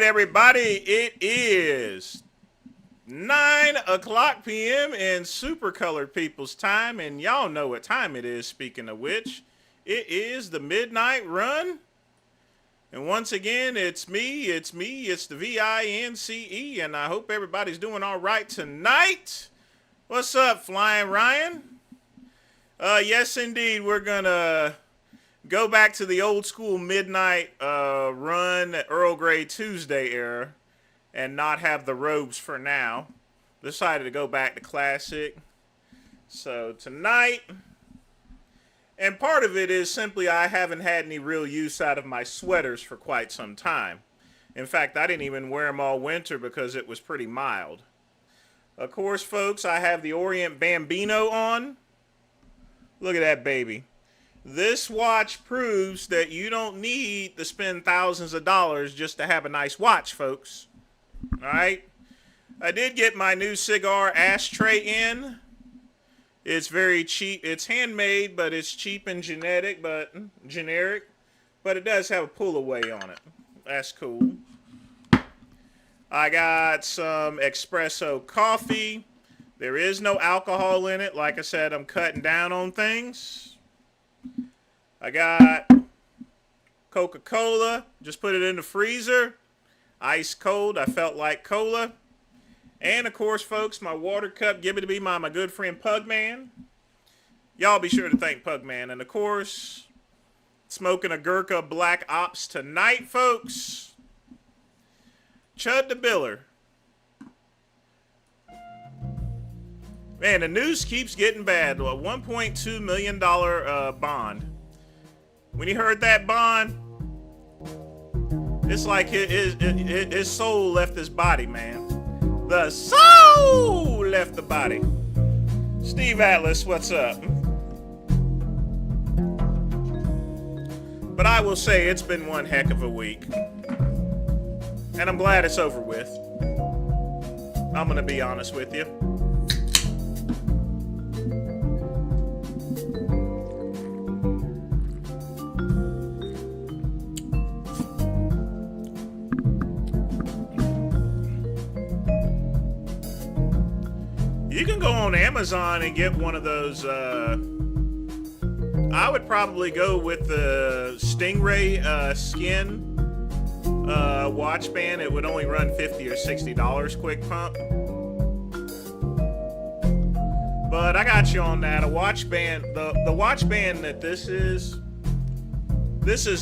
right, everybody. It is 9 o'clock p.m. in super colored people's time, and y'all know what time it is, speaking of which. It is the midnight run. And once again, it's me, it's the VINCE, and I hope everybody's doing all right tonight. What's up, Flying Ryan? Yes, indeed, we're going to go back to the old school midnight run, Earl Grey Tuesday era, and not have the robes for now. Decided to go back to classic. So tonight, and part of it is simply I haven't had any real use out of my sweaters for quite some time. In fact, I didn't even wear them all winter because it was pretty mild. Of course, folks, I have the Orient Bambino on. Look at that baby. This watch proves that you don't need to spend thousands of dollars just to have a nice watch, folks. All right? I did get my new cigar ashtray in. It's very cheap. It's handmade, but it's cheap and generic, but it does have a pull away on it. That's cool. I got some espresso coffee. There is no alcohol in it. Like I said, I'm cutting down on things. I got Coca-Cola. Just put it in the freezer. Ice cold. I felt like cola. And, of course, folks, my water cup given to me by my good friend Pugman. Y'all be sure to thank Pugman. And, of course, smoking a Gurkha Black Ops tonight, folks. Chud the Biller. Man, the news keeps getting bad. A $1.2 million bond. When he heard that bond, it's like his soul left his body, man. The soul left the body. Steve Atlas, what's up? But I will say it's been one heck of a week. And I'm glad it's over with. I'm going to be honest with you. You can go on Amazon and get one of those. I would probably go with the Stingray skin watch band. It would only run $50 or $60 quick pump. But I got you on that. A watch band. The watch band that this is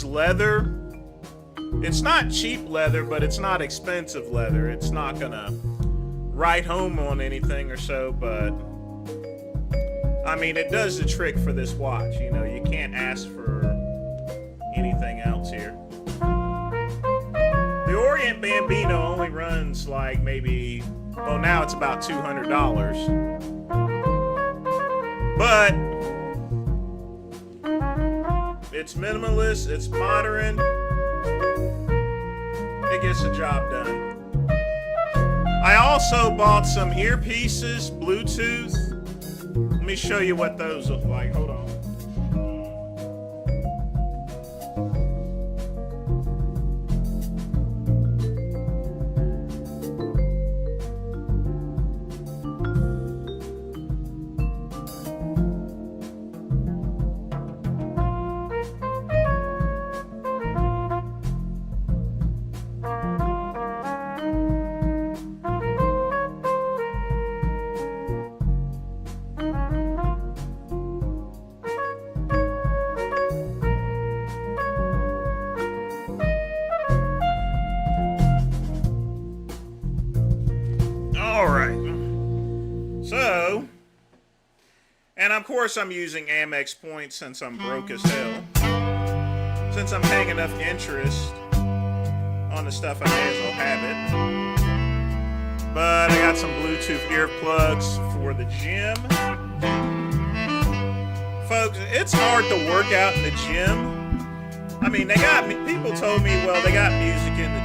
leather. It's not cheap leather, but it's not expensive leather. It's not gonna write home on anything or so, but I mean, it does the trick for this watch. You know, you can't ask for anything else here. The Orient Bambino only runs like maybe, well, now it's about $200, but it's minimalist, it's modern, it gets the job done. I also bought some earpieces, Bluetooth. Let me show you what those look like. Hold on. And of course I'm using Amex points since I'm broke as hell. Since I'm paying enough interest on the stuff, I may as well have it. But I got some Bluetooth earplugs for the gym. Folks, it's hard to work out in the gym. I mean, people told me, well, they got music in the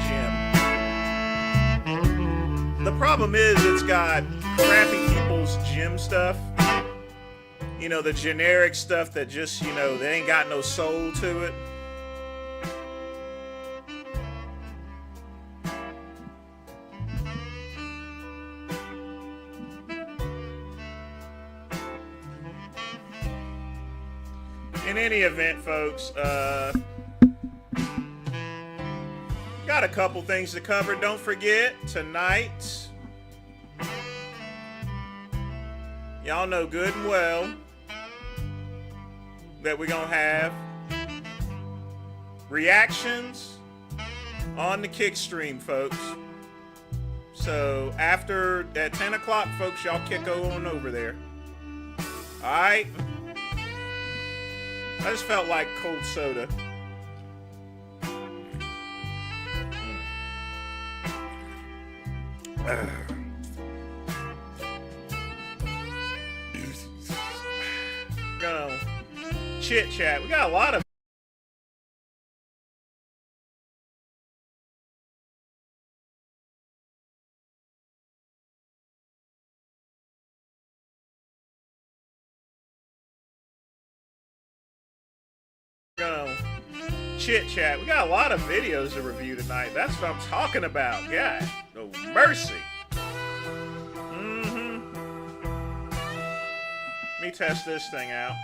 gym. The problem is it's got crappy people's gym stuff. You know, the generic stuff that just, you know, they ain't got no soul to it. In any event, folks, got a couple things to cover. Don't forget, tonight, y'all know good and well that we're going to have reactions on the kick stream, folks. So after at 10 o'clock, folks, y'all kick on over there. All right? I just felt like cold soda. Go chit chat. We got a lot of chit chat. We got a lot of videos to review tonight. That's what I'm talking about. God, no mercy. Let me test this thing out.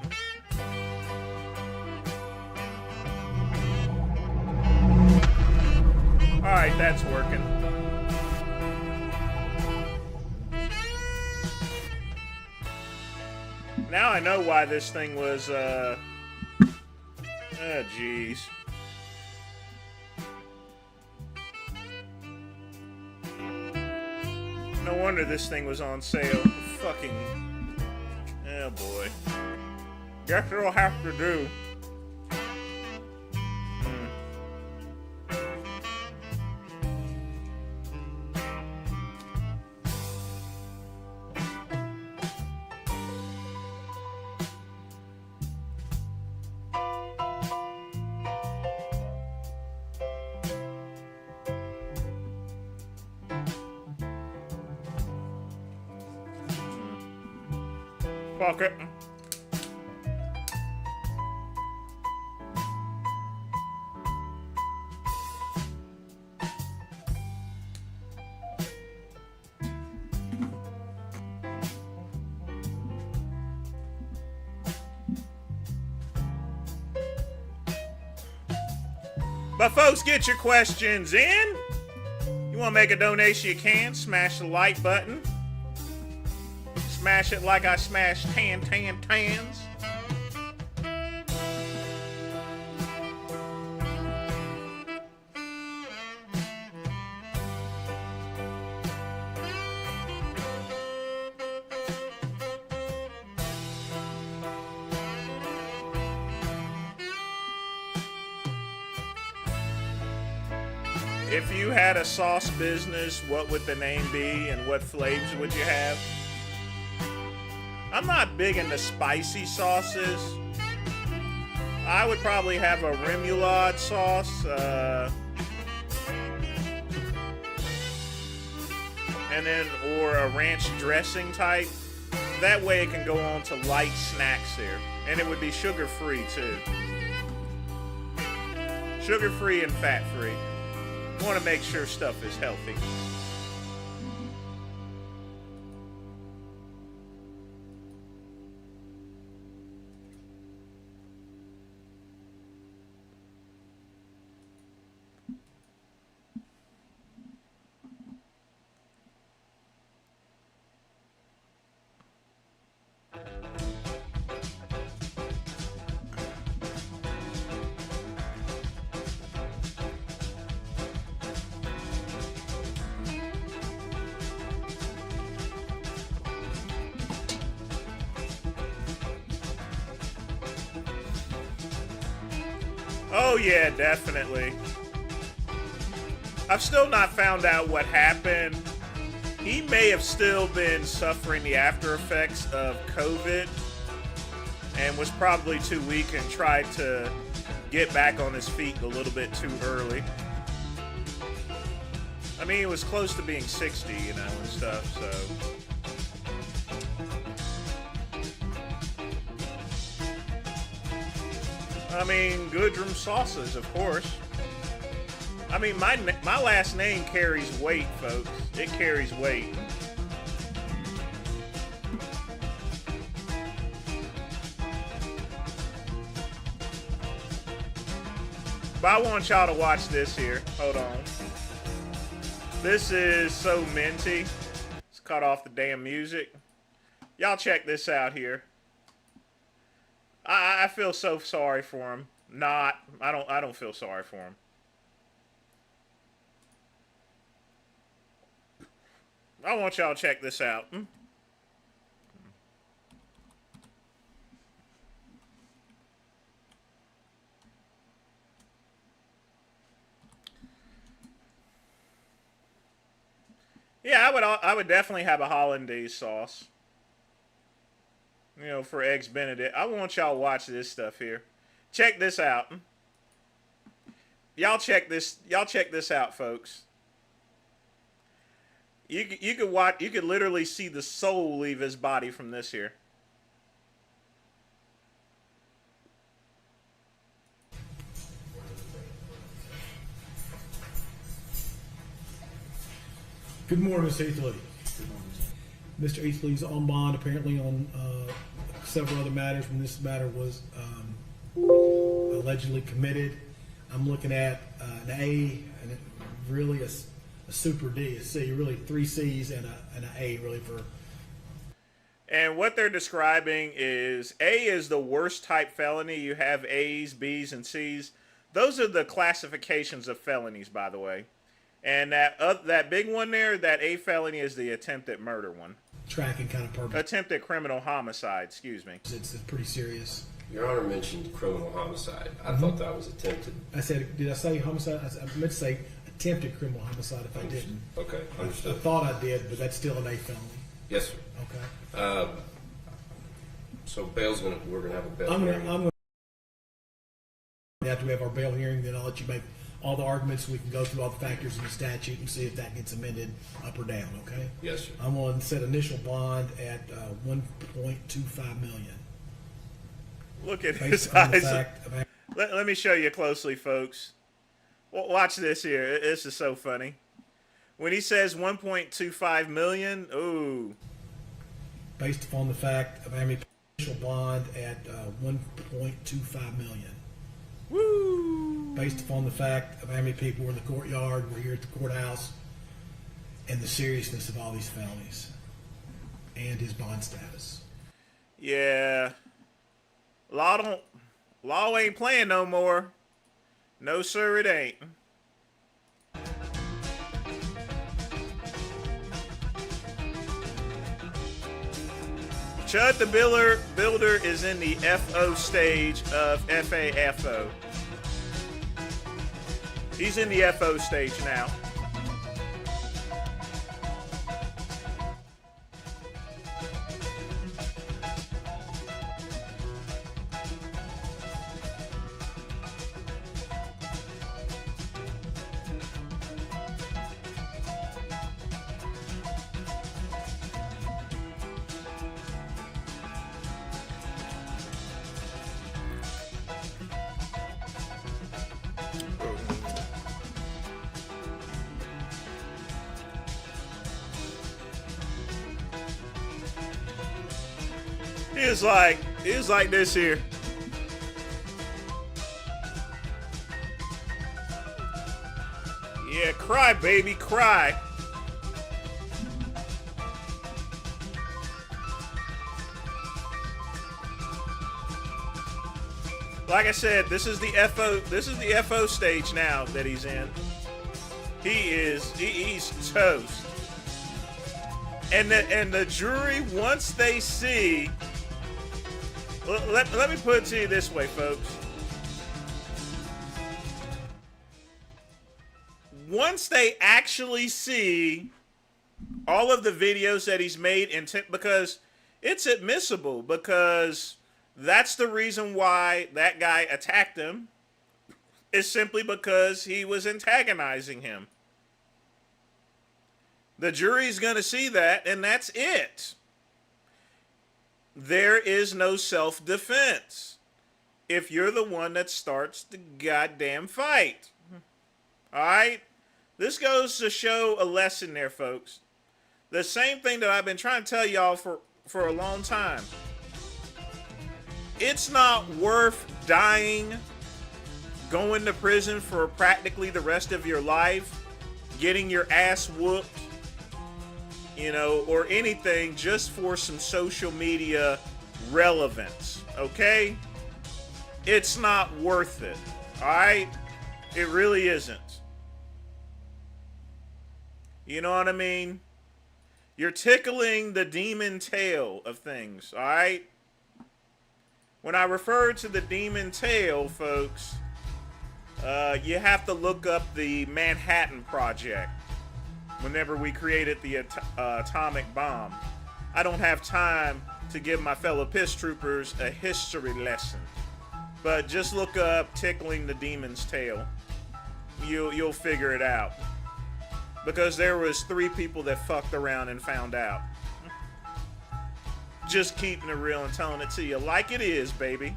All right, that's working. Now I know why this thing was, oh, jeez. No wonder this thing was on sale. Fucking, oh boy. Guess it'll have to do. Fuck it. But folks, get your questions in. You want to make a donation, you can. Smash the like button. Smash it like I smashed tans. If you had a sauce business, what would the name be and what flavors would you have? I'm not big into spicy sauces. I would probably have a remoulade sauce, and then or a ranch dressing type. That way it can go on to light snacks there, and it would be sugar-free too. Sugar-free and fat-free. You want to make sure stuff is healthy. Oh yeah, definitely. I've still not found out what happened. He may have still been suffering the after effects of COVID and was probably too weak and tried to get back on his feet a little bit too early. I mean, he was close to being 60, you know, and stuff, so... I mean, Goodrum sauces, of course. I mean, my last name carries weight, folks. It carries weight. But I want y'all to watch this here. Hold on. This is so minty. Let's cut off the damn music. Y'all check this out here. I feel so sorry for him. I don't feel sorry for him. I want y'all to check this out. Yeah, I would definitely have a hollandaise sauce. You know, for eggs Benedict. I want y'all to watch this stuff here. Check this out. Y'all check this out, folks. You could watch. You could literally see the soul leave his body from this here. Good morning, Mr. Ethley. Mr. Ethley's on bond apparently on several other matters when this matter was allegedly committed. I'm looking at an A and really a super D, a C, really 3 C's and an A really for. And what they're describing is A is the worst type felony. You have A's, B's, and C's. Those are the classifications of felonies, by the way. And that big one there, that A felony, is the attempted murder one. Tracking kind of purpose. Attempted criminal homicide, excuse me. It's pretty serious. Your Honor mentioned criminal homicide. I thought that was attempted. I said, did I say homicide? I meant to say attempted criminal homicide if I didn't. Okay, I understood. thought I did, but that's still an A felony. Yes, sir. Okay. So we're gonna have a bail I'm hearing. gonna after we have our bail hearing, then I'll let you make all the arguments. We can go through all the factors in the statute and see if that gets amended up or down. Okay. Yes, sir. I'm going to set initial bond at 1.25 million. Look at his Based on the eyes. fact of Let me show you closely, folks. Watch this here. This is so funny. When he says 1.25 million, ooh. based upon the fact of having initial bond at 1.25 million. Woo! Based upon the fact of how many people were in the courtyard, were here at the courthouse, and the seriousness of all these felonies, and his bond status. Yeah. Law ain't playing no more. No, sir, it ain't. Chud the Builder is in the FO stage of FAFO. He's in the FO stage now. He was like this here. Yeah, cry, baby, cry. Like I said, this is the FO stage now that he's in. He's toast. And the jury, once they see, let me put it to you this way, folks. Once they actually see all of the videos that he's made, because it's admissible, because that's the reason why that guy attacked him, is simply because he was antagonizing him. The jury's going to see that, and that's it. There is no self-defense if you're the one that starts the goddamn fight. All right? This goes to show a lesson there, folks. The same thing that I've been trying to tell y'all for a long time. It's not worth dying going to prison for practically the rest of your life, getting your ass whooped, you know, or anything just for some social media relevance, okay? It's not worth it, all right? It really isn't. You know what I mean? You're tickling the demon tail of things, all right? When I refer to the demon tail, folks, you have to look up the Manhattan Project whenever we created the atomic bomb. I don't have time to give my fellow piss troopers a history lesson, but just look up tickling the demon's tail. You'll figure it out. Because there was 3 people that fucked around and found out. Just keeping it real and telling it to you like it is, baby.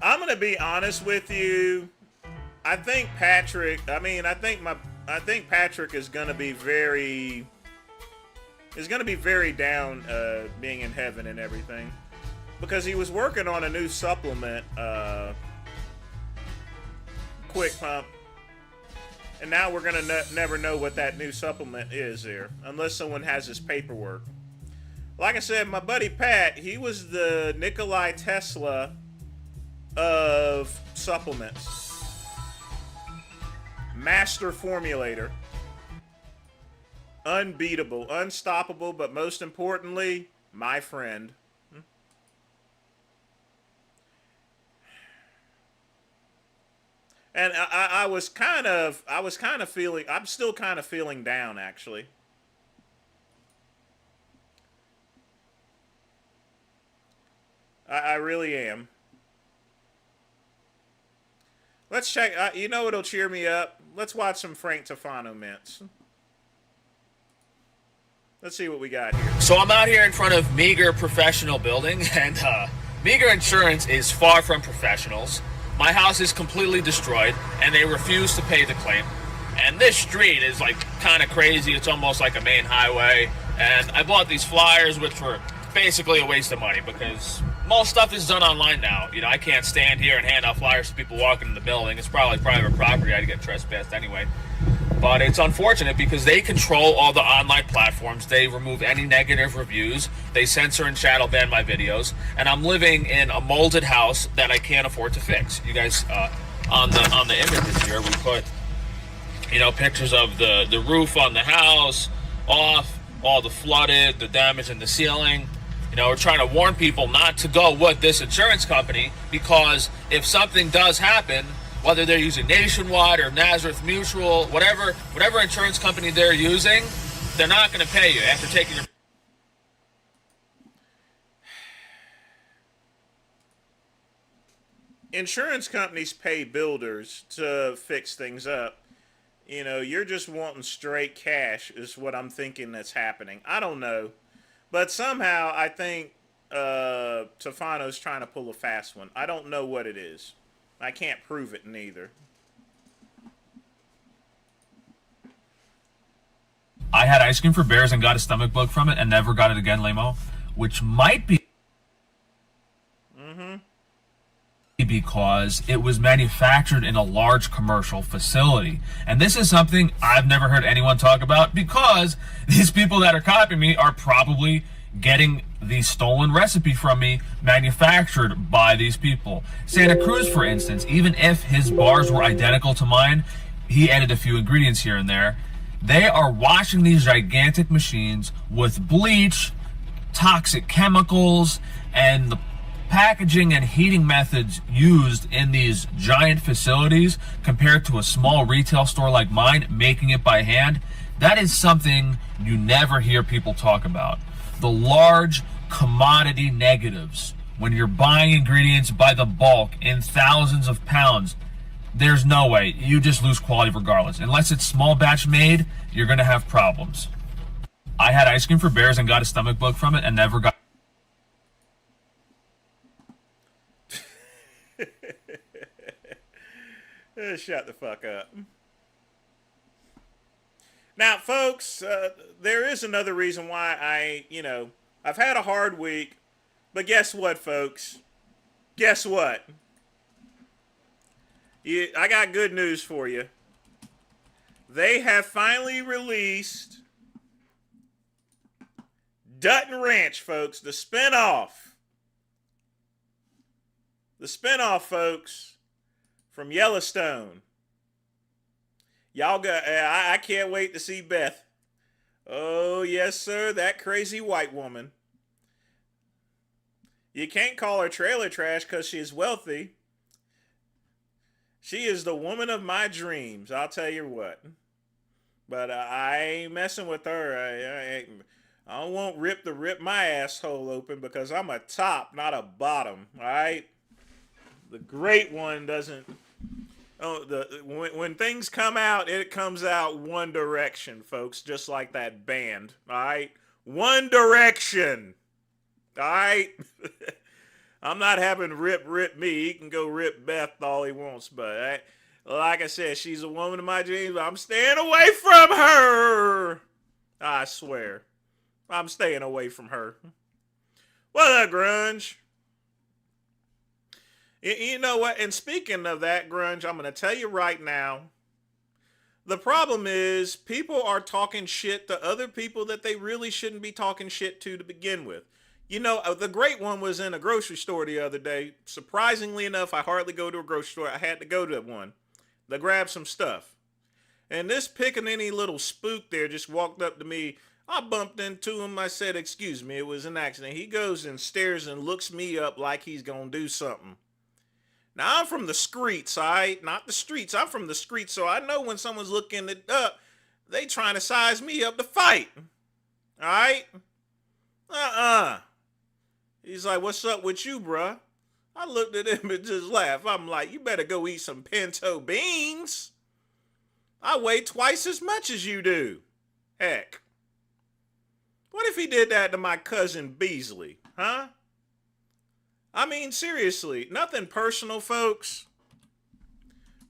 I'm gonna be honest with you. I think Patrick is gonna be very down being in heaven and everything, because he was working on a new supplement, Quick Pump, and now we're gonna never know what that new supplement is there unless someone has his paperwork. Like I said, my buddy Pat, he was the Nikolai Tesla of supplements, master formulator. Unbeatable, unstoppable, but most importantly, my friend. And I was kind of feeling, I'm still kind of feeling down, actually. I really am. Let's check, you know what'll cheer me up? Let's watch some Frank Tufano mints. Let's see what we got here. So I'm out here in front of Meager Professional Building, and Meager Insurance is far from professionals. My house is completely destroyed, and they refuse to pay the claim. And this street is like kind of crazy. It's almost like a main highway. And I bought these flyers, which were basically a waste of money because most stuff is done online now. You know, I can't stand here and hand out flyers to people walking in the building. It's probably private property. I'd get trespassed anyway. But it's unfortunate because they control all the online platforms. They remove any negative reviews. They censor and shadow ban my videos. And I'm living in a molded house that I can't afford to fix. You guys, on the images here, we put, you know, pictures of the roof on the house, off, all the flooded, the damage in the ceiling. You know, we're trying to warn people not to go with this insurance company because if something does happen, whether they're using Nationwide or Nazareth Mutual, whatever insurance company they're using, they're not going to pay you after taking your... Insurance companies pay builders to fix things up. You know, you're just wanting straight cash is what I'm thinking that's happening. I don't know. But somehow I think Tufano's trying to pull a fast one. I don't know what it is. I can't prove it neither. I had ice cream for bears and got a stomach bug from it and never got it again, Lamo, which might be because it was manufactured in a large commercial facility. And this is something I've never heard anyone talk about because these people that are copying me are probably getting the stolen recipe from me manufactured by these people. Santa Cruz, for instance, even if his bars were identical to mine, he added a few ingredients here and there. They are washing these gigantic machines with bleach, toxic chemicals, and the packaging and heating methods used in these giant facilities compared to a small retail store like mine making it by hand. That is something you never hear people talk about. The large commodity negatives. When you're buying ingredients by the bulk in thousands of pounds, there's no way. You just lose quality regardless. Unless it's small batch made, you're going to have problems. I had ice cream for bears and got a stomach bug from it and never got... Shut the fuck up. Now, folks, there is another reason why I've had a hard week. But guess what, folks? Guess what? I got good news for you. They have finally released Dutton Ranch, folks, the spinoff. The spinoff, folks, from Yellowstone. Y'all got, I can't wait to see Beth. Oh, yes, sir, that crazy white woman. You can't call her trailer trash because she's wealthy. She is the woman of my dreams, I'll tell you what. But I ain't messing with her. I don't want Rip to rip my asshole open because I'm a top, not a bottom, all right? The great one doesn't... Oh, when things come out, it comes out one direction, folks, just like that band, all right? One Direction, all right? I'm not having Rip me. He can go rip Beth all he wants, but like I said, she's a woman of my dreams. I'm staying away from her. I swear. I'm staying away from her. What up, grunge? You know what? And speaking of that, grunge, I'm going to tell you right now, the problem is people are talking shit to other people that they really shouldn't be talking shit to begin with. You know, the great one was in a grocery store the other day. Surprisingly enough, I hardly go to a grocery store. I had to go to one to grab some stuff. And this pickaninny little spook there just walked up to me. I bumped into him. I said, excuse me, it was an accident. He goes and stares and looks me up like he's going to do something. Now, I'm from the streets, all right? Not the streets. I'm from the streets, so I know when someone's looking it up, they trying to size me up to fight. All right? He's like, what's up with you, bruh? I looked at him and just laughed. I'm like, you better go eat some pinto beans. I weigh twice as much as you do. Heck. What if he did that to my cousin Beasley, huh? I mean, seriously, nothing personal, folks.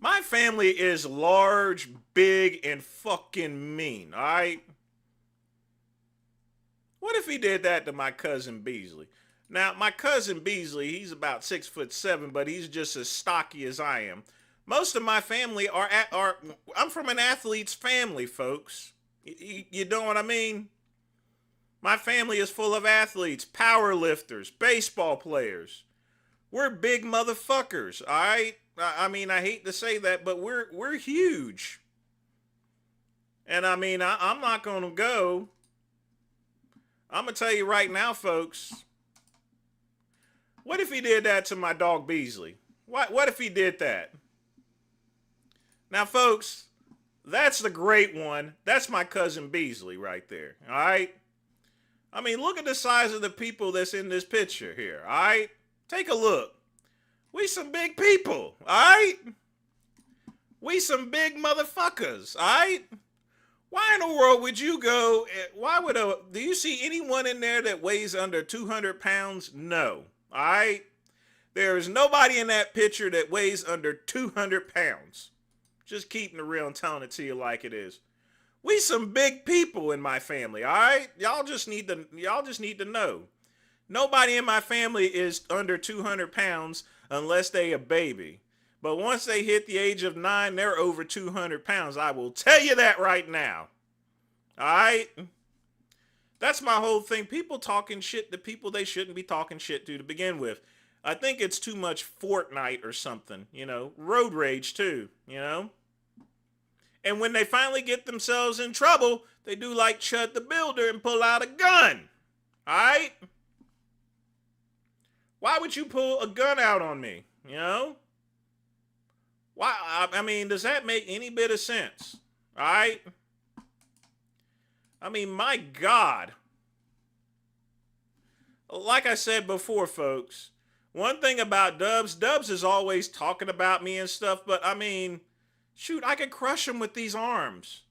My family is large, big, and fucking mean, all right? What if he did that to my cousin Beasley? Now, my cousin Beasley, he's about 6'7", but he's just as stocky as I am. Most of my family I'm from an athlete's family, folks. You know what I mean? My family is full of athletes, power lifters, baseball players. We're big motherfuckers, all right? I mean, I hate to say that, but we're huge. And I mean, I'm not going to go. I'm going to tell you right now, folks. What if he did that to my dog Beasley? What if he did that? Now, folks, that's the great one. That's my cousin Beasley right there, all right? I mean, look at the size of the people that's in this picture here, all right? Take a look. We some big people, all right? We some big motherfuckers, all right? Why in the world would you go, do you see anyone in there that weighs under 200 pounds? No, all right? There is nobody in that picture that weighs under 200 pounds. Just keeping it real and telling it to you like it is. We some big people in my family, all right? Y'all just need to know. Nobody in my family is under 200 pounds unless they a baby. But once they hit the age of 9, they're over 200 pounds. I will tell you that right now. All right? That's my whole thing. People talking shit to people they shouldn't be talking shit to begin with. I think it's too much Fortnite or something, you know? Road rage too, you know? And when they finally get themselves in trouble, they do like Chud the Builder and pull out a gun. All right? Why would you pull a gun out on me? You know? Why? I mean, does that make any bit of sense? All right? I mean, my God. Like I said before, folks, one thing about Dubs is always talking about me and stuff, but I mean, shoot, I could crush him with these arms.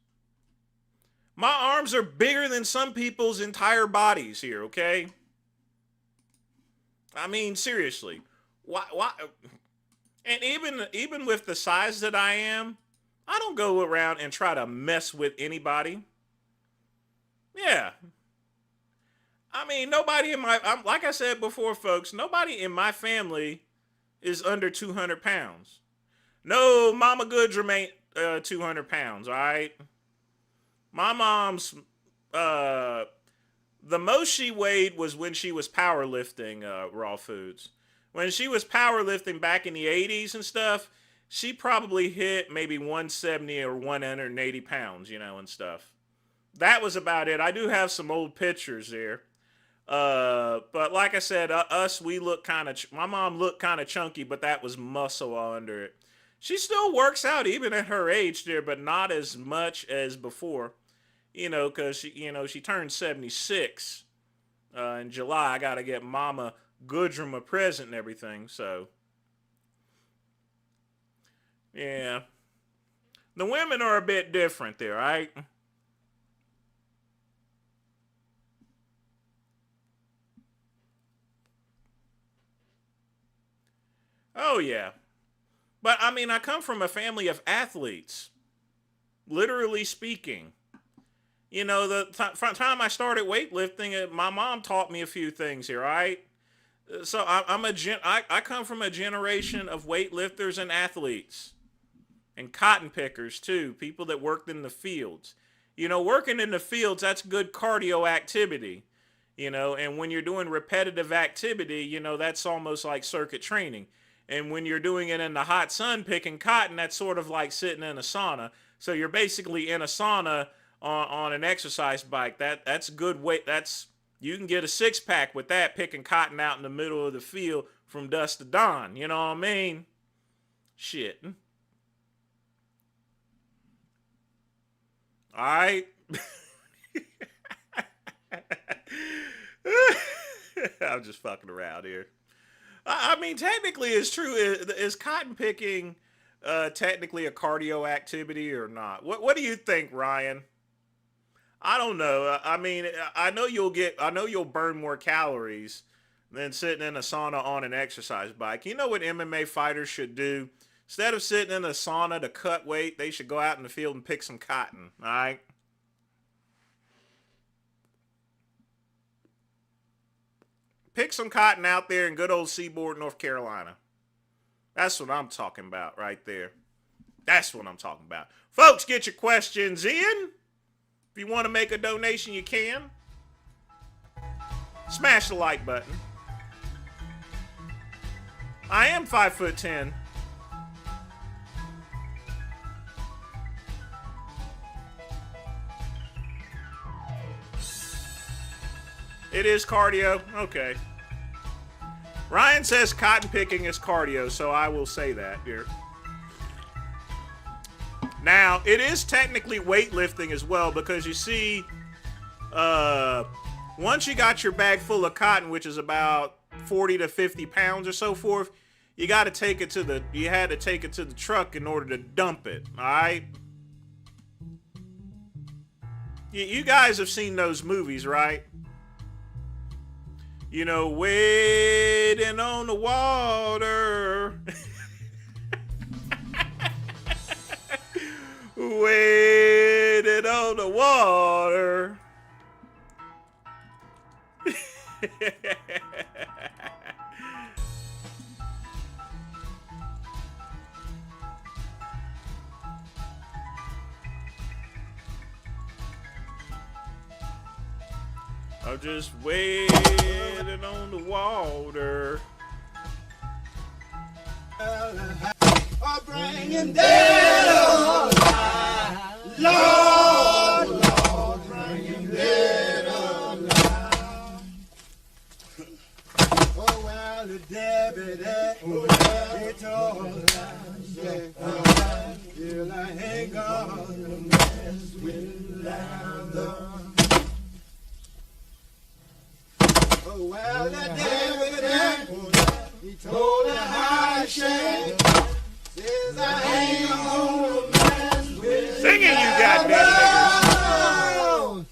My arms are bigger than some people's entire bodies here, okay? I mean, seriously. Why? And even with the size that I am, I don't go around and try to mess with anybody. Yeah. I mean, nobody in like I said before, folks, nobody in my family is under 200 pounds. No, Mama Goodrum ain't 200 pounds, all right? My mom's, the most she weighed was when she was powerlifting raw foods. When she was powerlifting back in the 80s and stuff, she probably hit maybe 170 or 180 pounds, and stuff. That was about it. I do have some old pictures there. But like I said, we look kind of, my mom looked kind of chunky, but that was muscle under it. She still works out even at her age there, but not as much as before, cause she turned 76, in July. I got to get Mama Goodrum a present and everything. So yeah, the women are a bit different there, right? Oh, yeah. But, I mean, I come from a family of athletes, literally speaking. The time I started weightlifting, my mom taught me a few things here, right? So I come from a generation of weightlifters and athletes. And cotton pickers, too. People that worked in the fields. Working in the fields, that's good cardio activity. And when you're doing repetitive activity, that's almost like circuit training. And when you're doing it in the hot sun picking cotton, that's sort of like sitting in a sauna. So you're basically in a sauna on an exercise bike. That's good weight. You can get a six-pack with that, picking cotton out in the middle of the field from dusk to dawn. You know what I mean? Shit. All right. I'm just fucking around here. I mean, technically, it's true. Is cotton picking technically a cardio activity or not? What do you think, Ryan? I don't know. I mean, I know you'll burn more calories than sitting in a sauna on an exercise bike. You know what MMA fighters should do? Instead of sitting in a sauna to cut weight, they should go out in the field and pick some cotton. All right. Pick some cotton out there in good old Seaboard, North Carolina. That's what I'm talking about right there. That's what I'm talking about. Folks, get your questions in. If you want to make a donation, you can. Smash the like button. I am 5'10". It is cardio. Okay. Ryan says cotton picking is cardio, so I will say that here. Now, it is technically weightlifting as well, because you see, once you got your bag full of cotton, which is about 40 to 50 pounds or so forth, you had to take it to the truck in order to dump it. All right. You guys have seen those movies, right? Waiting on the water. Waiting on the water. I'm just waiting on the water. I'm bringing dead alive. Lord, Lord, bringing dead alive. Oh, well, the Debbie, it's all alive. Till I ain't gonna mess with lather. Oh, well, that David, he told her how I shake. Says I ain't gonna mess with singing, you goddamn niggas.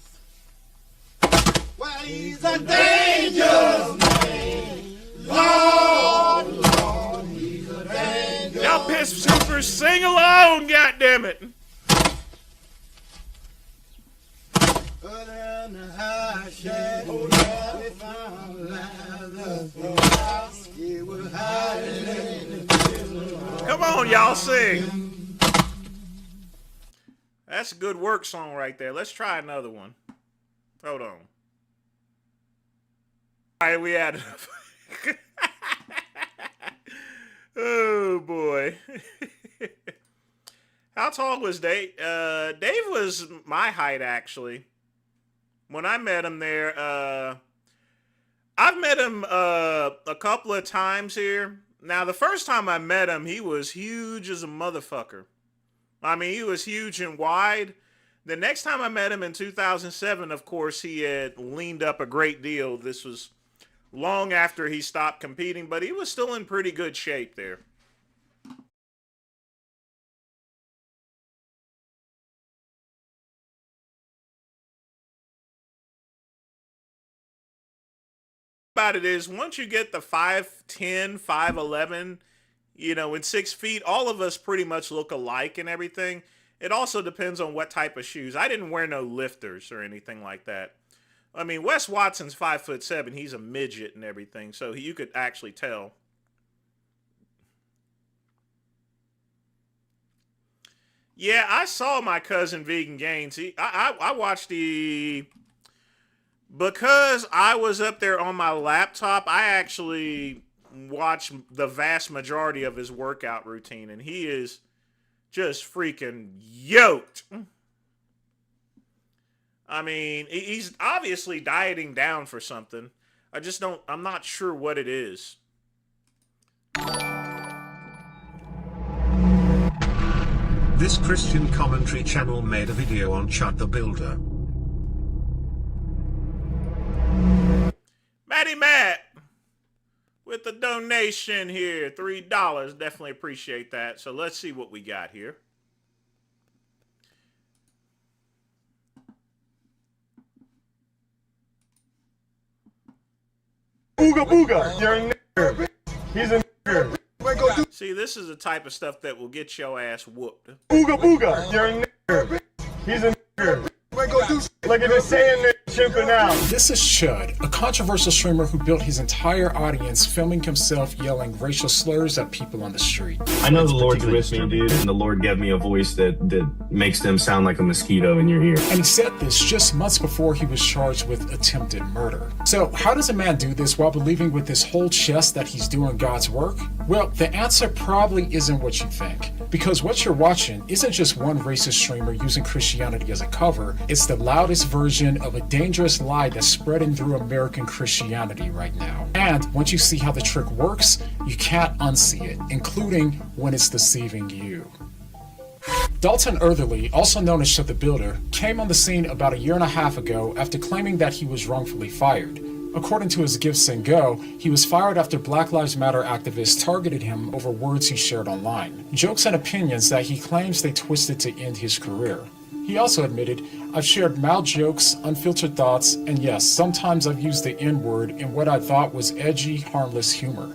Well, he's a dangerous man. Lord, Lord, he's a dangerous man. Y'all Y'all piss troopers, sing along, goddammit! Come on, y'all, sing. That's a good work song right there. Let's try another one. Hold on. All right, we had enough. Oh, boy. How tall was Dave? Dave was my height, actually. When I met him there, I've met him a couple of times here. Now, the first time I met him, he was huge as a motherfucker. I mean, he was huge and wide. The next time I met him in 2007, of course, he had leaned up a great deal. This was long after he stopped competing, but he was still in pretty good shape there. About it is, once you get the 5'10", 5'11", you know, in 6 feet, all of us pretty much look alike and everything. It also depends on what type of shoes. I didn't wear no lifters or anything like that. I mean, Wes Watson's 5'7". He's a midget and everything, so you could actually tell. Yeah, I saw my cousin Vegan Gaines. I watched the... Because I was up there on my laptop, I actually watched the vast majority of his workout routine, and he is just freaking yoked. I mean, he's obviously dieting down for something. I'm not sure what it is. This Christian commentary channel made a video on Chud the Builder. Matty Matt with the donation here, $3. Definitely appreciate that. So let's see what we got here. Ooga booga, you're a nigger. He's a nigger. See, this is the type of stuff that will get your ass whooped. Ooga booga, you're a nigger. He's a nigger. Look at this saying nigger chimping out. This is Chud, a controversial streamer who built his entire audience filming himself yelling racial slurs at people on the street. I know the Lord's with me, dude, and the Lord gave me a voice that makes them sound like a mosquito in your ear. And he said this just months before he was charged with attempted murder. So how does a man do this while believing with his whole chest that he's doing God's work? Well, the answer probably isn't what you think. Because what you're watching isn't just one racist streamer using Christianity as a cover, it's the loudest version of a dangerous lie that's spreading through American Christianity right now. And once you see how the trick works, you can't unsee it, including when it's deceiving you. Dalton Eartherly, also known as Chud the Builder, came on the scene about 1.5 years ago after claiming that he was wrongfully fired. According to his Give Send Go, he was fired after Black Lives Matter activists targeted him over words he shared online. Jokes and opinions that he claims they twisted to end his career. He also admitted, "I've shared mild jokes, unfiltered thoughts, and yes, sometimes I've used the N-word in what I thought was edgy, harmless humor."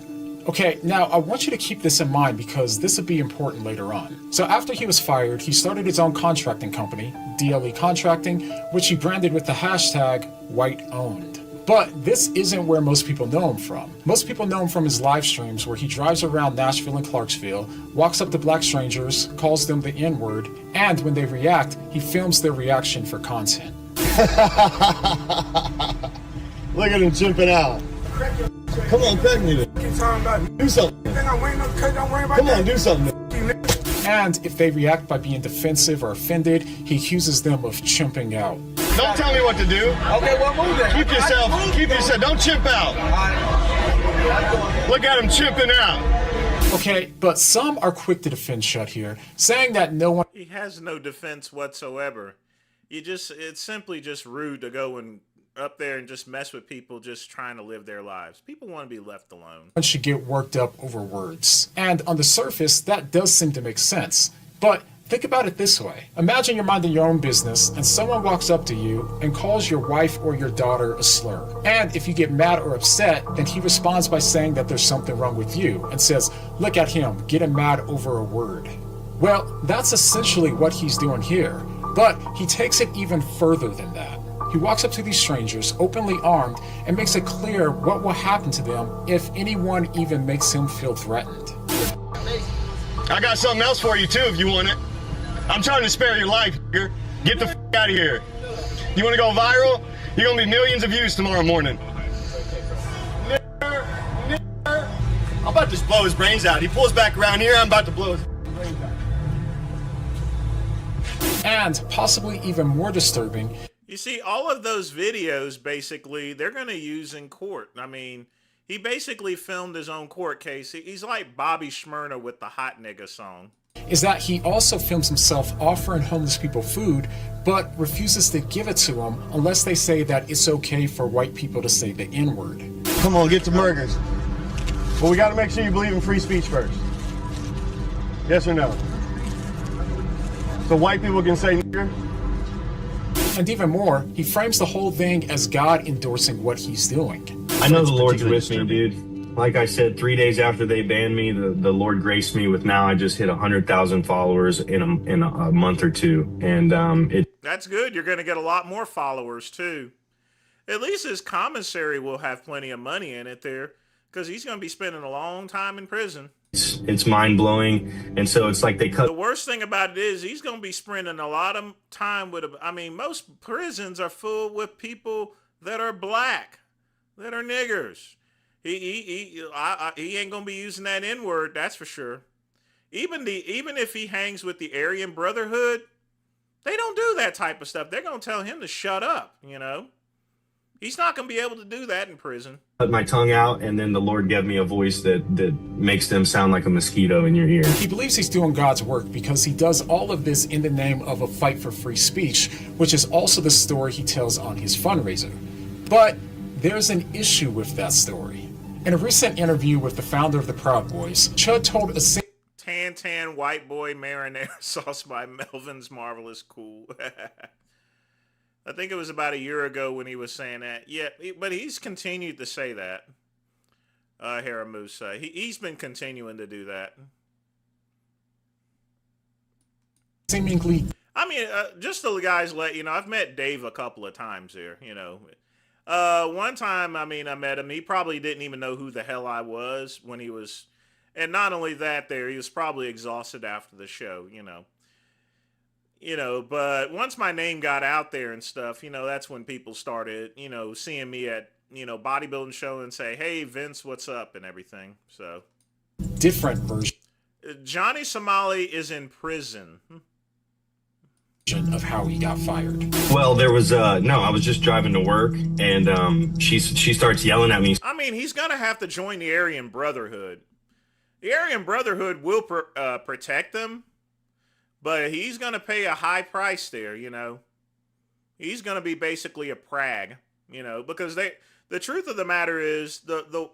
Okay, now I want you to keep this in mind because this will be important later on. So after he was fired, he started his own contracting company, DLE Contracting, which he branded with the hashtag #WhiteOwned. But this isn't where most people know him from. Most people know him from his live streams where he drives around Nashville and Clarksville, walks up to black strangers, calls them the N-word, and when they react, he films their reaction for content. Look at him chimping out. Come on, crack me. Do something. Come on, do something. And if they react by being defensive or offended, he accuses them of chimping out. Don't tell me what to do. Okay, well, move it. Keep yourself, don't chimp out. Look at him chimping out. Okay, but some are quick to defend Chud here, saying that no one... He has no defense whatsoever. It's simply just rude to go and up there and just mess with people just trying to live their lives. People want to be left alone. Should get worked up over words. And on the surface, that does seem to make sense. But Think about it this way. Imagine you're minding your own business and someone walks up to you and calls your wife or your daughter a slur. And if you get mad or upset, then he responds by saying that there's something wrong with you and says, look at him, getting mad over a word. Well, that's essentially what he's doing here, but he takes it even further than that. He walks up to these strangers, openly armed, and makes it clear what will happen to them if anyone even makes him feel threatened. I got something else for you too if you want it. I'm trying to spare your life, nigger. Get the f out of here. You want to go viral? You're going to be millions of views tomorrow morning. Nigger. I'm about to just blow his brains out. He pulls back around here, I'm about to blow his brains out. And possibly even more disturbing. You see, all of those videos, basically, they're going to use in court. I mean, he basically filmed his own court case. He's like Bobby Shmurda with the Hot Nigga song. Is that he also films himself offering homeless people food, but refuses to give it to them unless they say that it's okay for white people to say the N-word. Come on, get to burgers. But we got to make sure you believe in free speech first. Yes or no? So white people can say nigger? And even more, he frames the whole thing as God endorsing what he's doing. I know the Lord's with me, dude. Like I said, 3 days after they banned me, the Lord graced me with now I just hit 100,000 followers in a month or two. And that's good. You're going to get a lot more followers too. At least his commissary will have plenty of money in it there, because he's going to be spending a long time in prison. It's mind-blowing. And so it's like they cut. The worst thing about it is he's going to be spending a lot of time with, I mean, most prisons are full with people that are black, that are niggers. He ain't going to be using that N-word, that's for sure. Even if he hangs with the Aryan Brotherhood, they don't do that type of stuff. They're going to tell him to shut up, you know. He's not going to be able to do that in prison. Cut my tongue out, and then the Lord gave me a voice that makes them sound like a mosquito in your ear. He believes he's doing God's work because he does all of this in the name of a fight for free speech, which is also the story he tells on his fundraiser. But there's an issue with that story. In a recent interview with the founder of the Proud Boys, Chud told a Tan white boy marinara sauce by Melvin's Marvelous Cool. I think it was about a year ago when he was saying that. Yeah, but he's continued to say that. Haramusa. He's been continuing to do that. seemingly... I mean, just so the guys let you know, I've met Dave a couple of times here, you know. One time, I met him. He probably didn't even know who the hell I was when he was... And not only that he was probably exhausted after the show, you know. But once my name got out there and stuff, that's when people started, seeing me at, bodybuilding show and say, hey, Vince, what's up and everything. So different version. Johnny Somali is in prison. Of how he got fired. Well, there was, no, I was just driving to work and she starts yelling at me. I mean, he's going to have to join the Aryan Brotherhood. The Aryan Brotherhood will protect him. But he's going to pay a high price there, He's going to be basically a prag, because the truth of the matter is the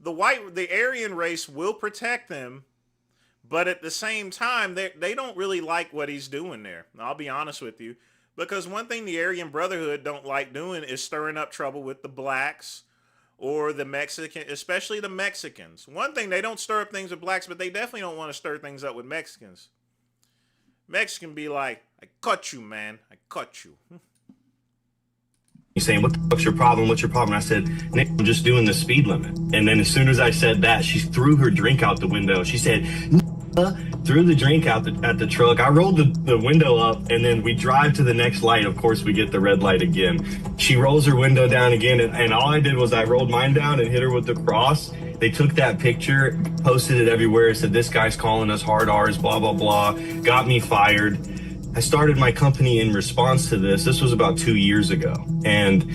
Aryan race will protect them, but at the same time, they don't really like what he's doing there. I'll be honest with you, because one thing the Aryan Brotherhood don't like doing is stirring up trouble with the blacks or the Mexican, especially the Mexicans. One thing, they don't stir up things with blacks, but they definitely don't want to stir things up with Mexicans. Mexican be like, I caught you, man. I caught you. He's saying, what the fuck's your problem? What's your problem? I said, Nick, I'm just doing the speed limit. And then as soon as I said that, she threw her drink out the window. She said, threw the drink out at the truck. I rolled the window up, and then we drive to the next light. Of course, we get the red light again. She rolls her window down again, and all I did was I rolled mine down and hit her with the cross. They took that picture, posted it everywhere, said, this guy's calling us hard R's, blah, blah, blah, got me fired. I started my company in response to this. This was about 2 years ago. And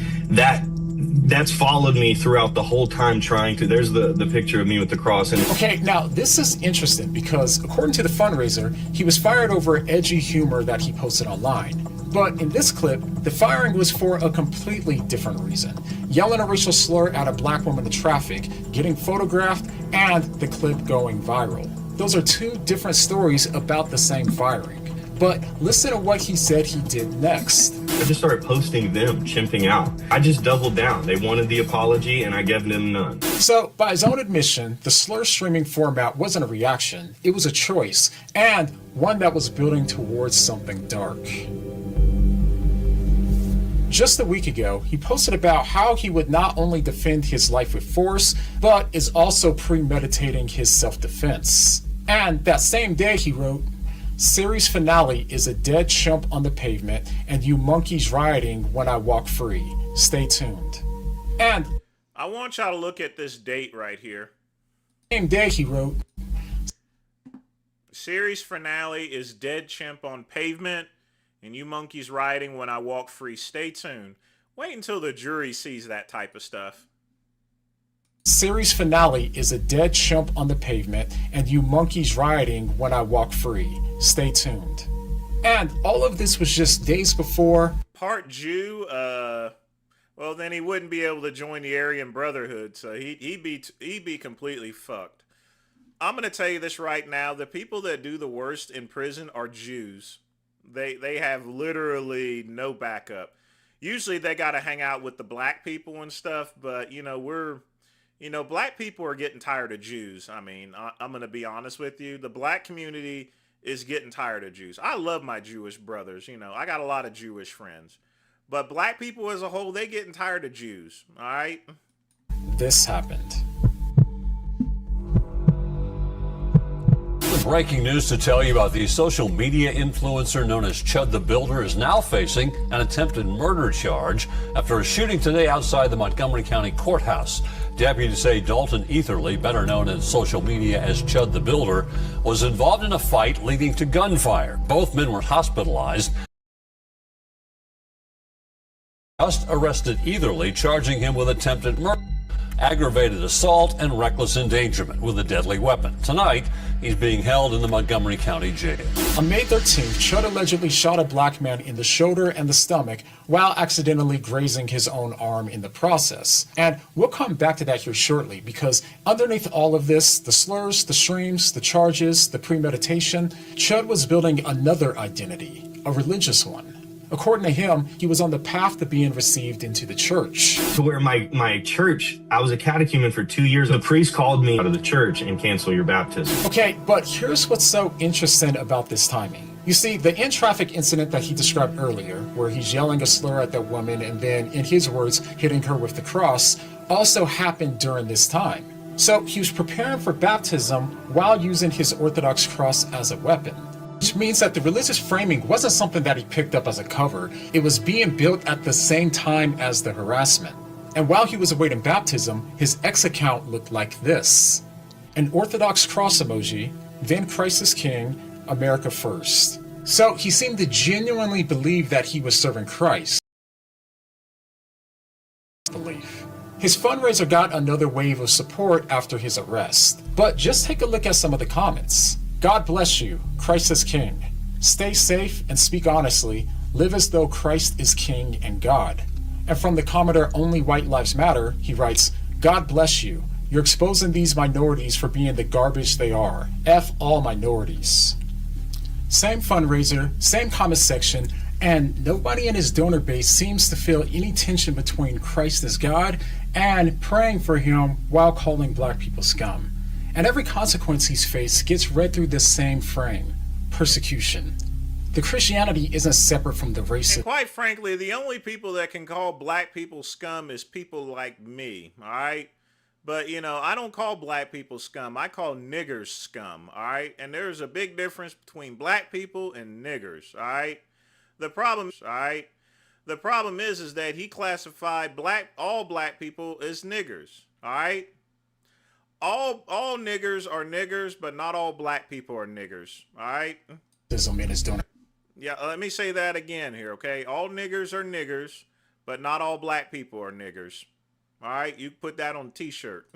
that's followed me throughout the whole time trying to, there's the picture of me with the cross. And okay, now this is interesting because according to the fundraiser, he was fired over edgy humor that he posted online. But in this clip, the firing was for a completely different reason. Yelling a racial slur at a black woman in traffic, getting photographed, and the clip going viral. Those are two different stories about the same firing. But listen to what he said he did next. I just started posting them chimping out. I just doubled down. They wanted the apology and I gave them none. So, by his own admission, the slur streaming format wasn't a reaction, it was a choice, and one that was building towards something dark. Just a week ago, he posted about how he would not only defend his life with force, but is also premeditating his self-defense. And that same day he wrote, "Series finale is a dead chump on the pavement and you monkeys rioting when I walk free. Stay tuned." And I want y'all to look at this date right here. same day he wrote, "Series finale is dead chimp on pavement and you monkeys riding when I walk free. Stay tuned." Wait until the jury sees that type of stuff. "Series finale is a dead chump on the pavement and you monkeys rioting when I walk free. Stay tuned." And all of this was just days before Part Jew, well then he wouldn't be able to join the Aryan Brotherhood, so he'd be completely fucked. I'm gonna tell you this right now: the people that do the worst in prison are Jews. They have literally no backup. Usually they gotta hang out with the black people and stuff, but black people are getting tired of Jews. I mean, I'm going to be honest with you. The black community is getting tired of Jews. I love my Jewish brothers. I got a lot of Jewish friends. But black people as a whole, they getting tired of Jews. All right? this happened. Breaking news to tell you about the social media influencer known as Chud the Builder is now facing an attempted murder charge after a shooting today outside the Montgomery County Courthouse. Deputies say Dalton Etherly, better known in social media as Chud the Builder, was involved in a fight leading to gunfire. Both men were hospitalized. Just arrested Etherly, charging him with attempted murder, aggravated assault, and reckless endangerment with a deadly weapon. Tonight, he's being held in the Montgomery County Jail. On May 13th, Chud allegedly shot a black man in the shoulder and the stomach while accidentally grazing his own arm in the process. And we'll come back to that here shortly, because underneath all of this, the slurs, the streams, the charges, the premeditation, Chud was building another identity, a religious one. According to him, he was on the path to being received into the church. To where my church, I was a catechumen for 2 years. The priest called me out of the church and canceled your baptism. Okay, but here's what's so interesting about this timing. You see, the in-traffic incident that he described earlier, where he's yelling a slur at that woman and then, in his words, hitting her with the cross, also happened during this time. So he was preparing for baptism while using his Orthodox cross as a weapon. Which means that the religious framing wasn't something that he picked up as a cover. It was being built at the same time as the harassment. And while he was awaiting baptism, his X account looked like this: an Orthodox cross emoji, then Christ is King, America first. So he seemed to genuinely believe that he was serving Christ. His fundraiser got another wave of support after his arrest. But just take a look at some of the comments. God bless you, Christ is King. Stay safe and speak honestly. Live as though Christ is King and God. And from the commenter Only White Lives Matter, he writes, God bless you. You're exposing these minorities for being the garbage they are. F all minorities. Same fundraiser, same comment section, and nobody in his donor base seems to feel any tension between Christ as God and praying for him while calling black people scum. And every consequence he's faced gets read through this same frame: persecution. The Christianity isn't separate from the race. And quite frankly, the only people that can call black people scum is people like me, all right? But, I don't call black people scum. I call niggers scum, all right? And there's a big difference between black people and niggers, all right? The problem is that he classified all black people as niggers, all right? All niggers are niggers, but not all black people are niggers. All right. Yeah, let me say that again here, okay? All niggers are niggers, but not all black people are niggers. All right, you put that on a t-shirt.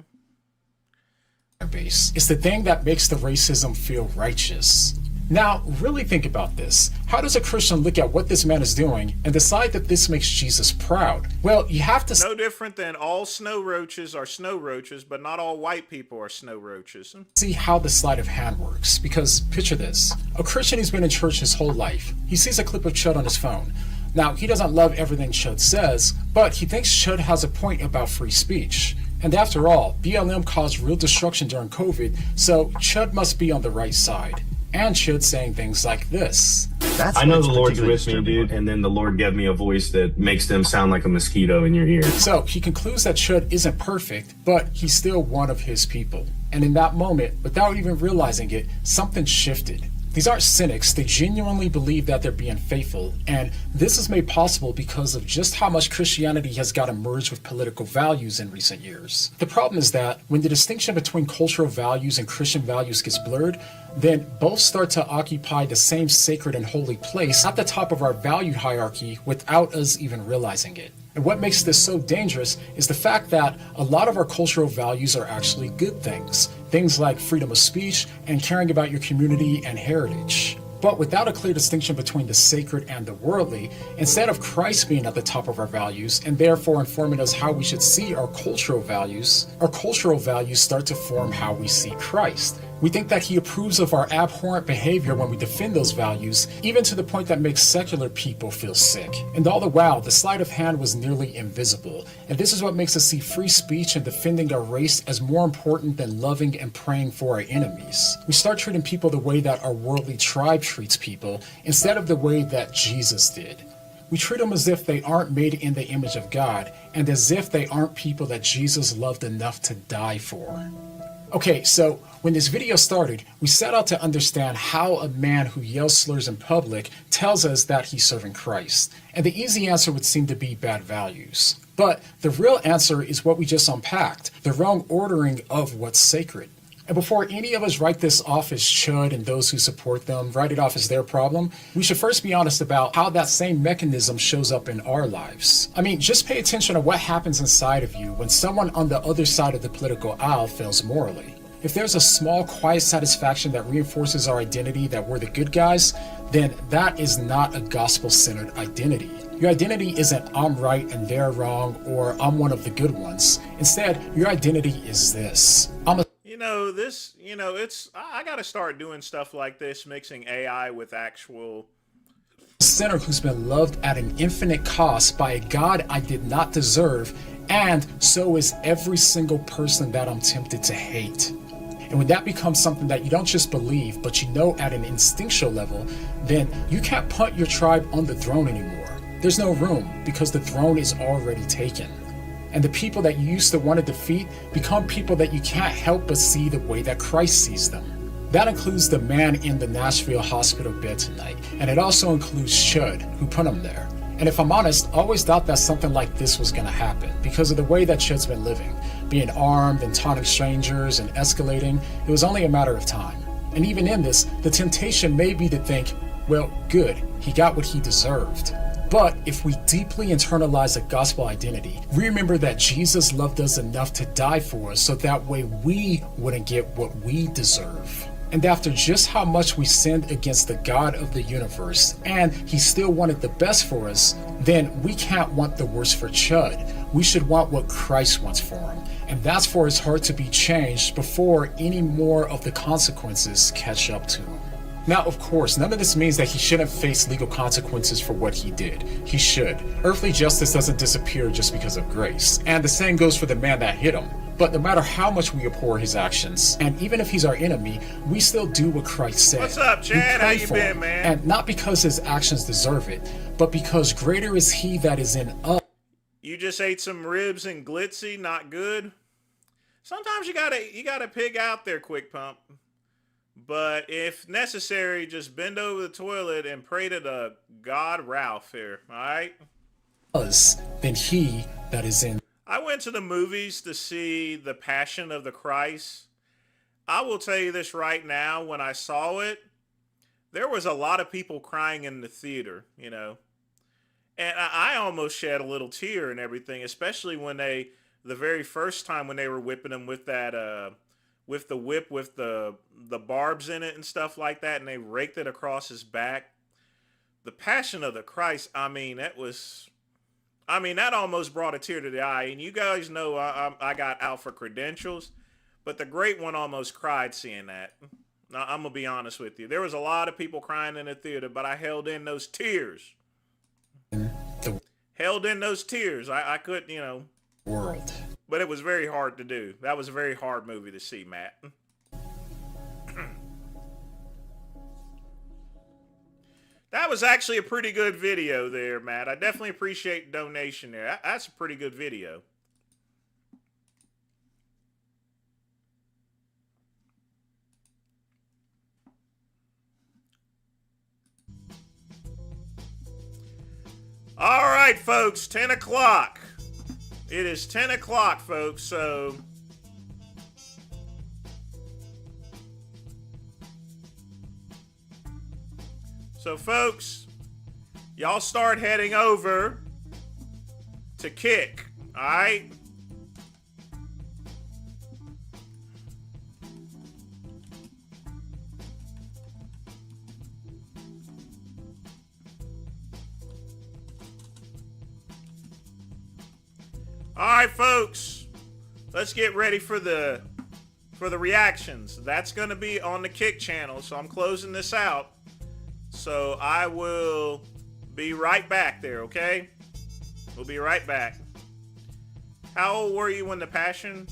It's the thing that makes the racism feel righteous. Now, really think about this. How does a Christian look at what this man is doing and decide that this makes Jesus proud? Well, you have to No different than all snow roaches are snow roaches, but not all white people are snow roaches. see how the sleight of hand works, because picture this. A Christian who's been in church his whole life. He sees a clip of Chud on his phone. Now, he doesn't love everything Chud says, but he thinks Chud has a point about free speech. And after all, BLM caused real destruction during COVID, so Chud must be on the right side. And Chud saying things like this. I know the Lord's with me, dude, and then the Lord gave me a voice that makes them sound like a mosquito in your ear. So he concludes that Chud isn't perfect, but he's still one of his people. And in that moment, without even realizing it, something shifted. These aren't cynics, they genuinely believe that they're being faithful, and this is made possible because of just how much Christianity has gotten merged with political values in recent years. The problem is that when the distinction between cultural values and Christian values gets blurred, then both start to occupy the same sacred and holy place at the top of our value hierarchy without us even realizing it. And what makes this so dangerous is the fact that a lot of our cultural values are actually good things. Things like freedom of speech and caring about your community and heritage. But without a clear distinction between the sacred and the worldly, instead of Christ being at the top of our values and therefore informing us how we should see our cultural values start to form how we see Christ. We think that he approves of our abhorrent behavior when we defend those values, even to the point that makes secular people feel sick. And all the while, the sleight of hand was nearly invisible. And this is what makes us see free speech and defending our race as more important than loving and praying for our enemies. We start treating people the way that our worldly tribe treats people, instead of the way that Jesus did. We treat them as if they aren't made in the image of God, and as if they aren't people that Jesus loved enough to die for. Okay, so when this video started, we set out to understand how a man who yells slurs in public tells us that he's serving Christ. And the easy answer would seem to be bad values. But the real answer is what we just unpacked, the wrong ordering of what's sacred. And before any of us write this off as Chud and those who support them, write it off as their problem, we should first be honest about how that same mechanism shows up in our lives. I mean, just pay attention to what happens inside of you when someone on the other side of the political aisle fails morally. If there's a small, quiet satisfaction that reinforces our identity that we're the good guys, then that is not a gospel-centered identity. Your identity isn't I'm right and they're wrong, or I'm one of the good ones. Instead, your identity is this. I got to start doing stuff like this, mixing AI with actual Sinner who's been loved at an infinite cost by a God I did not deserve, and so is every single person that I'm tempted to hate. And when that becomes something that you don't just believe, but you know at an instinctual level, then you can't punt your tribe on the throne anymore. There's no room, because the throne is already taken. And the people that you used to want to defeat become people that you can't help but see the way that Christ sees them. That includes the man in the Nashville hospital bed tonight, and it also includes Chud, who put him there. And if I'm honest, I always thought that something like this was going to happen because of the way that Chud's been living. Being armed and taunting strangers and escalating, it was only a matter of time. And even in this, the temptation may be to think, well, good, he got what he deserved. But if we deeply internalize a gospel identity, we remember that Jesus loved us enough to die for us so that way we wouldn't get what we deserve. And after just how much we sinned against the God of the universe, and he still wanted the best for us, then we can't want the worst for Chud. We should want what Christ wants for him. And that's for his heart to be changed before any more of the consequences catch up to him. Now, of course, none of this means that he shouldn't face legal consequences for what he did. He should. Earthly justice doesn't disappear just because of grace. And the same goes for the man that hit him. But no matter how much we abhor his actions, and even if he's our enemy, we still do what Christ said. What's up, Chad? How you been, man? And not because his actions deserve it, but because greater is he that is in us. You just ate some ribs and glitzy, not good. Sometimes you gotta pig out there, Quick Pump. But if necessary, just bend over the toilet and pray to the God Ralph here, all right? Than he that is in. I went to the movies to see The Passion of the Christ. I will tell you this right now, when I saw it, there was a lot of people crying in the theater, you know. And I almost shed a little tear and everything, especially when the very first time when they were whipping him with with the whip with the barbs in it and stuff like that, and they raked it across his back. The Passion of the Christ, I mean, that almost brought a tear to the eye. And you guys know I got Alpha credentials, but the Great One almost cried seeing that. Now, I'm going to be honest with you. There was a lot of people crying in the theater, but I held in those tears. Held in those tears. I couldn't, World. But it was very hard to do. That was a very hard movie to see, Matt. That was actually a pretty good video there, Matt. I definitely appreciate the donation there. That's a pretty good video. All right, folks, 10 o'clock. It is 10 o'clock, folks, so... So, folks, y'all start heading over to Kick, all right? All right, folks, let's get ready for the reactions. That's going to be on the Kick channel, so I'm closing this out. So I will be right back there, okay? We'll be right back. How old were you when The Passion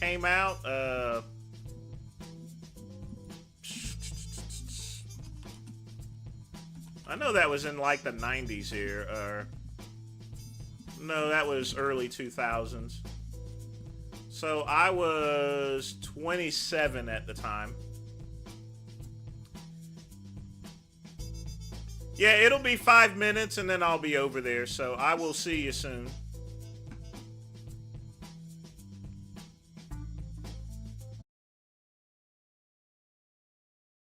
came out? I know that was in like the 90s here. No, that was early 2000s. So I was 27 at the time. Yeah, it'll be 5 minutes and then I'll be over there. So I will see you soon.